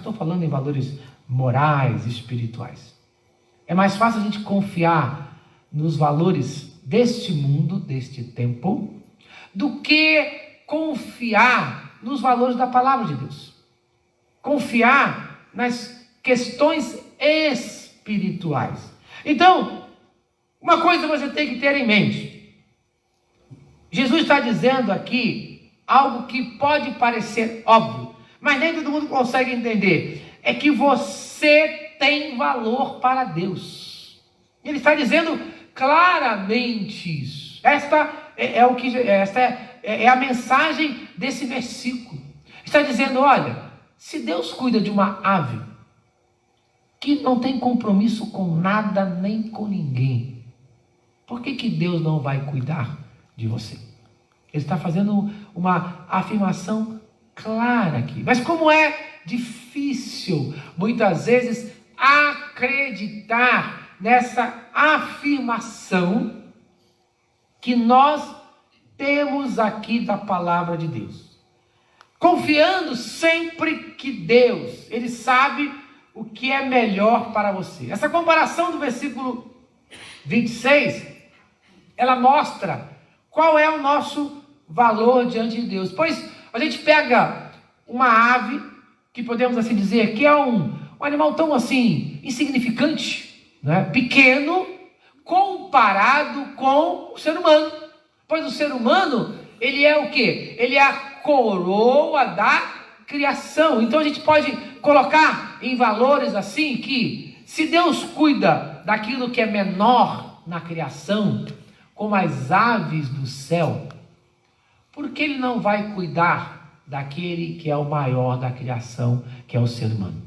estou falando em valores morais, espirituais. É mais fácil a gente confiar nos valores deste mundo, deste tempo, do que confiar nos valores da palavra de Deus. Confiar nas questões espirituais. Então, uma coisa você tem que ter em mente. Jesus está dizendo aqui algo que pode parecer óbvio, mas nem todo mundo consegue entender. É que você tem valor para Deus. Ele está dizendo claramente isso. Esta é a mensagem desse versículo. Está dizendo, olha, se Deus cuida de uma ave que não tem compromisso com nada nem com ninguém, por que Deus não vai cuidar de você? Ele está fazendo uma afirmação clara aqui. Mas como é difícil, muitas vezes, acreditar nessa afirmação que nós temos aqui da palavra de Deus. Confiando sempre que Deus, Ele sabe o que é melhor para você. Essa comparação do versículo 26, ela mostra qual é o nosso valor diante de Deus. Pois a gente pega uma ave, que podemos assim dizer, que é um animal tão assim, insignificante, né? Pequeno, comparado com o ser humano. Pois o ser humano, ele é o quê? Ele é a coroa da criação. Então a gente pode colocar em valores assim que, se Deus cuida daquilo que é menor na criação, como as aves do céu, por que Ele não vai cuidar daquele que é o maior da criação, que é o ser humano?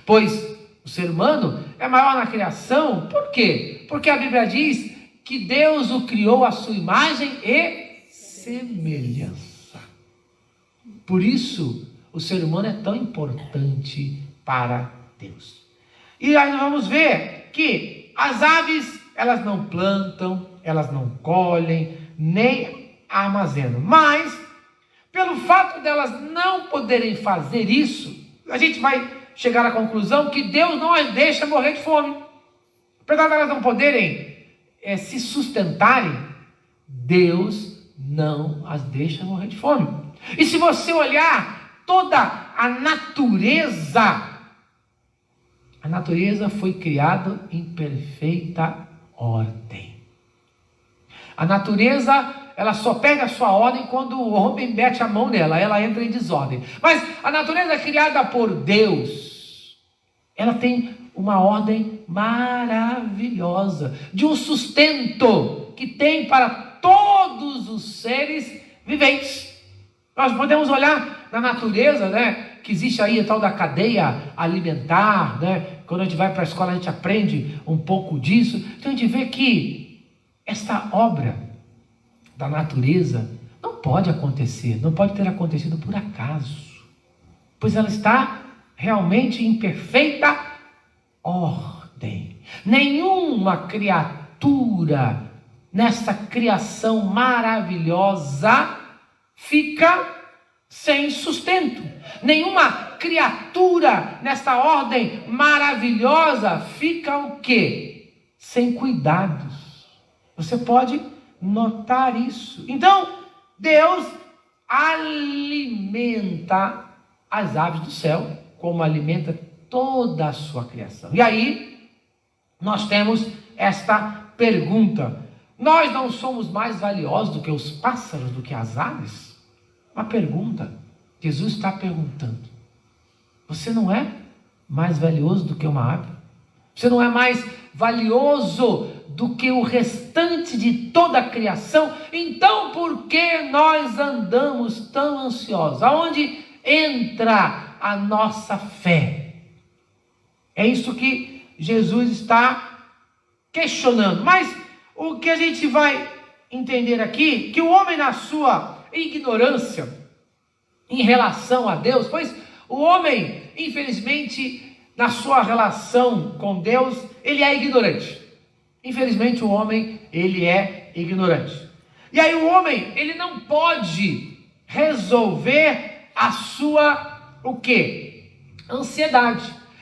Pois o ser humano é maior na criação, por quê? Porque a Bíblia diz que Deus o criou à sua imagem e semelhança. Por isso, o ser humano é tão importante para Deus. E aí nós vamos ver que as aves, elas não plantam, elas não colhem, nem armazenam. Mas, pelo fato delas não poderem fazer isso, a gente vai chegar à conclusão que Deus não as deixa morrer de fome. Apesar de elas não poderem se sustentarem, Deus não as deixa morrer de fome. E se você olhar toda a natureza foi criada em perfeita ordem. A natureza, ela só pega a sua ordem quando o homem mete a mão nela, ela entra em desordem. Mas a natureza criada por Deus, ela tem uma ordem maravilhosa, de um sustento que tem para todos os seres viventes. Nós podemos olhar na natureza, né, que existe aí a tal da cadeia alimentar, né? Quando a gente vai para a escola a gente aprende um pouco disso. Então a gente vê que esta obra da natureza não pode acontecer, não pode ter acontecido por acaso, pois ela está realmente em perfeita ordem. Nenhuma criatura nessa criação maravilhosa fica sem sustento. Nenhuma criatura nessa ordem maravilhosa fica o quê? Sem cuidados. Você pode notar isso. Então, Deus alimenta as aves do céu, como alimenta toda a sua criação. E aí, nós temos esta pergunta: nós não somos mais valiosos do que os pássaros, do que as aves? Uma pergunta. Jesus está perguntando. Você não é mais valioso do que uma ave? Você não é mais valioso do que o restante de toda a criação? Então por que nós andamos tão ansiosos? Aonde entra a nossa fé? É isso que Jesus está questionando. Mas o que a gente vai entender aqui, que o homem na sua ignorância em relação a Deus, pois o homem, infelizmente, na sua relação com Deus, ele é ignorante. Infelizmente o homem, ele é ignorante. E aí o homem, ele não pode resolver a sua, o quê? Ansiedade.